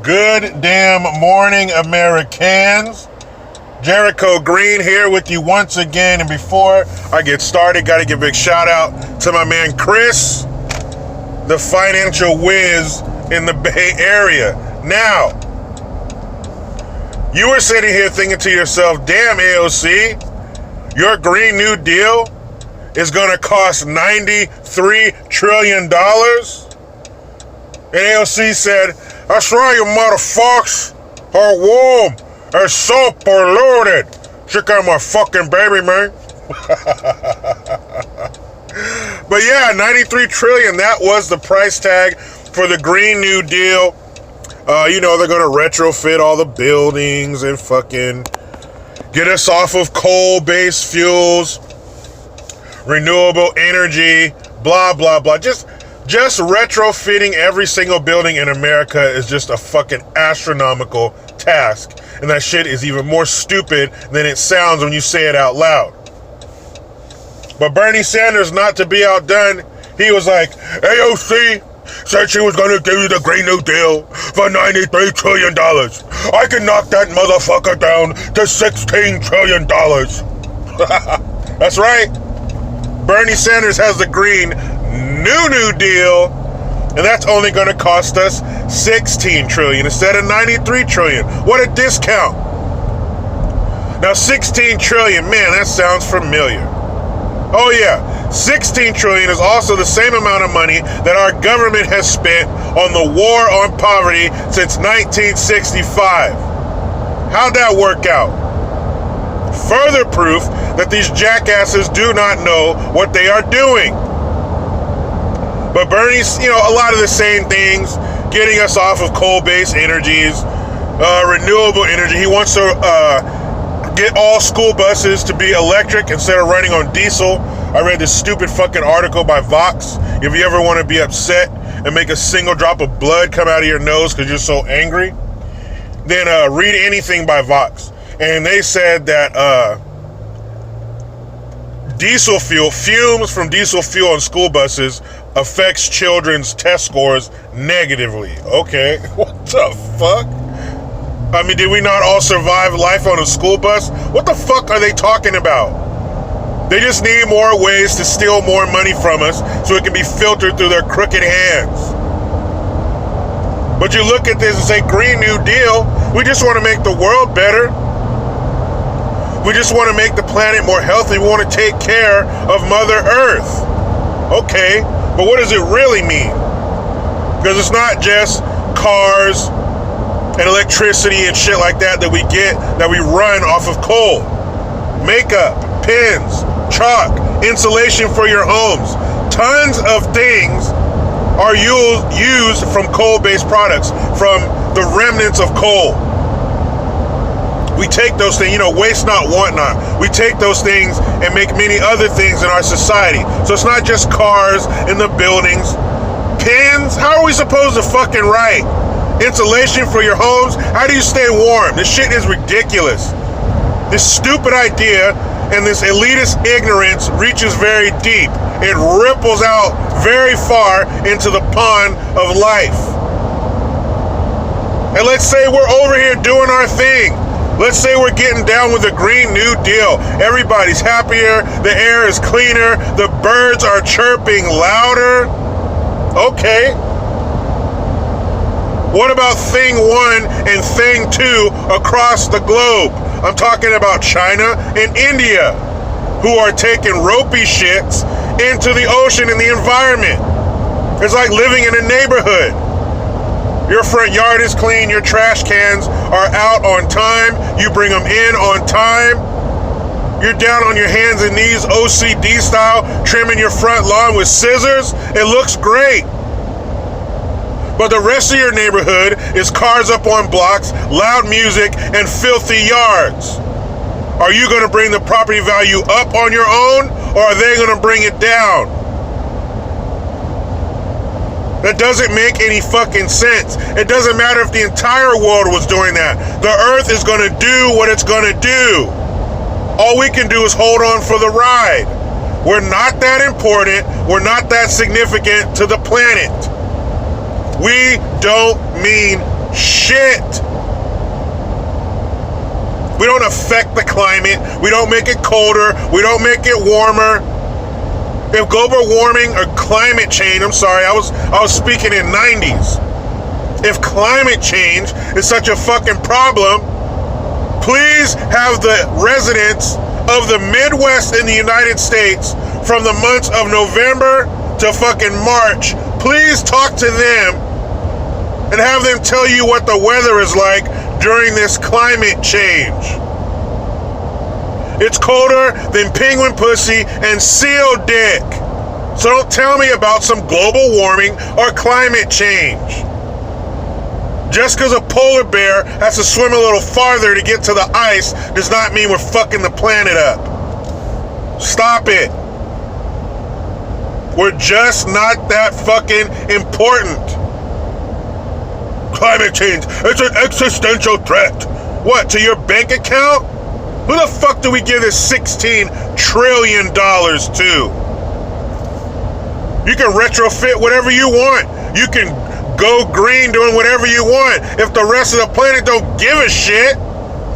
Good damn morning, Americans. Jericho Green here with you once again. And before I get started, got to give a big shout out to my man Chris, the financial whiz in the Bay Area. Now, you were sitting here thinking to yourself, damn AOC, your Green New Deal is going to cost $93 trillion? And AOC said, that's right, you motherfuckers are warm and so polluted. Check out my fucking baby, man. But yeah, $93 trillion, that was the price tag for the Green New Deal. They're going to retrofit all the buildings and fucking get us off of coal-based fuels, renewable energy, blah, blah, blah. Just retrofitting every single building in America is just a fucking astronomical task. And that shit is even more stupid than it sounds when you say it out loud. But Bernie Sanders, not to be outdone, he was like, AOC said she was going to give you the Green New Deal for $93 trillion. I can knock that motherfucker down to $16 trillion. That's right. Bernie Sanders has the Green New Deal, and that's only going to cost us $16 trillion instead of $93 trillion. What a discount. Now, $16 trillion, man, that sounds familiar. Oh yeah, $16 trillion is also the same amount of money that our government has spent on the war on poverty since 1965. How'd that work out? Further proof that these jackasses do not know what they are doing. But Bernie's, a lot of the same things, getting us off of coal-based energies, renewable energy. He wants to get all school buses to be electric instead of running on diesel. I read this stupid fucking article by Vox. If you ever want to be upset and make a single drop of blood come out of your nose because you're so angry, then read anything by Vox. And they said that diesel fuel, fumes from diesel fuel on school buses affects children's test scores negatively. Okay, what the fuck? I mean, did we not all survive life on a school bus? What the fuck are they talking about? They just need more ways to steal more money from us so it can be filtered through their crooked hands. But you look at this and say, Green New Deal, we just want to make the world better. We just want to make the planet more healthy. We want to take care of Mother Earth. Okay, but what does it really mean? Because it's not just cars and electricity and shit like that we get, that we run off of coal. Makeup, pens, chalk, insulation for your homes. Tons of things are used from coal-based products, from the remnants of coal. We take those things, waste not, want not. We take those things and make many other things in our society. So it's not just cars and the buildings. Pens, how are we supposed to fucking write? Insulation for your homes? How do you stay warm? This shit is ridiculous. This stupid idea and this elitist ignorance reaches very deep. It ripples out very far into the pond of life. And let's say we're over here doing our thing. Let's say we're getting down with the Green New Deal. Everybody's happier. The air is cleaner. The birds are chirping louder. Okay. What about thing one and thing two across the globe? I'm talking about China and India, who are taking ropey shits into the ocean and the environment. It's like living in a neighborhood. Your front yard is clean, your trash cans are out on time, you bring them in on time. You're down on your hands and knees, OCD style, trimming your front lawn with scissors. It looks great. But the rest of your neighborhood is cars up on blocks, loud music, and filthy yards. Are you going to bring the property value up on your own, or are they going to bring it down? That doesn't make any fucking sense. It doesn't matter if the entire world was doing that. The earth is going to do what it's going to do. All we can do is hold on for the ride. We're not that important. We're not that significant to the planet. We don't mean shit. We don't affect the climate. We don't make it colder. We don't make it warmer. If global warming or climate change, I was speaking in 90s. If climate change is such a fucking problem, please have the residents of the Midwest in the United States from the months of November to fucking March, please talk to them and have them tell you what the weather is like during this climate change. It's colder than penguin pussy and seal dick. So don't tell me about some global warming or climate change. Just because a polar bear has to swim a little farther to get to the ice does not mean we're fucking the planet up. Stop it. We're just not that fucking important. Climate change, it's an existential threat. What, to your bank account? Who the fuck do we give this $16 trillion to? You can retrofit whatever you want. You can go green doing whatever you want. If the rest of the planet don't give a shit,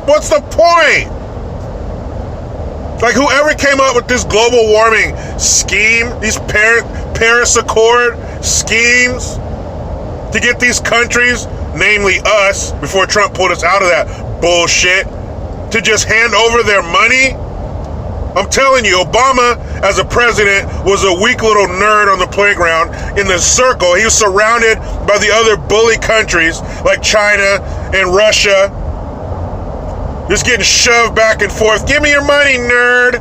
what's the point? Like, whoever came up with this global warming scheme, these Paris Accord schemes to get these countries, namely us, before Trump pulled us out of that bullshit, to just hand over their money. I'm telling you, Obama, as a president, was a weak little nerd on the playground in the circle. He was surrounded by the other bully countries like China and Russia, just getting shoved back and forth. Give me your money, nerd.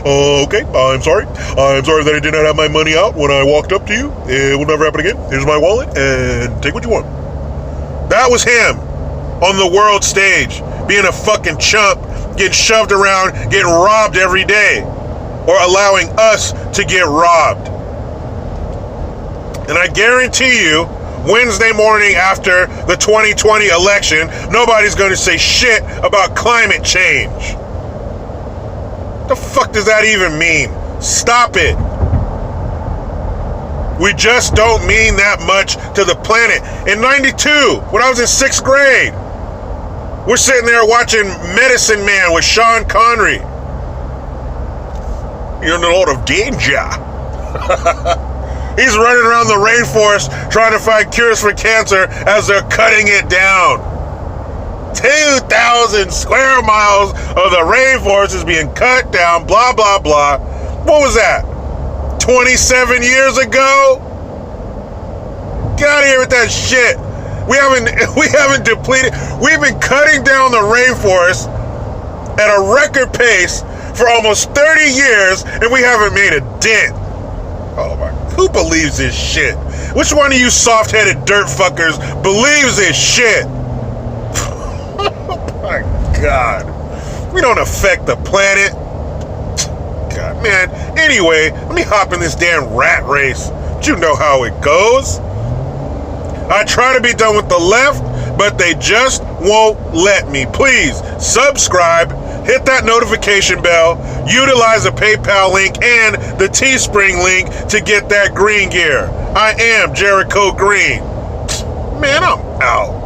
Okay, I'm sorry. I'm sorry that I did not have my money out when I walked up to you. It will never happen again. Here's my wallet, and take what you want. That was him on the world stage, being a fucking chump, getting shoved around, getting robbed every day, or allowing us to get robbed. And I guarantee you, Wednesday morning after the 2020 election, nobody's going to say shit about climate change. What the fuck does that even mean? Stop it. We just don't mean that much to the planet. In 92, when I was in 6th grade, we're sitting there watching Medicine Man with Sean Connery. You're in a lot of danger. He's running around the rainforest trying to find cures for cancer as they're cutting it down. 2,000 square miles of the rainforest is being cut down, blah, blah, blah. What was that? 27 years ago? Get out of here with that shit. We haven't depleted. We've been cutting down the rainforest at a record pace for almost 30 years, and we haven't made a dent. Oh my, who believes this shit? Which one of you soft-headed dirt fuckers believes this shit? Oh my God. We don't affect the planet. God, man. Anyway, let me hop in this damn rat race. But you know how it goes. I try to be done with the left, but they just won't let me. Please subscribe, hit that notification bell, utilize the PayPal link and the Teespring link to get that green gear. I am Jericho Green. Man, I'm out.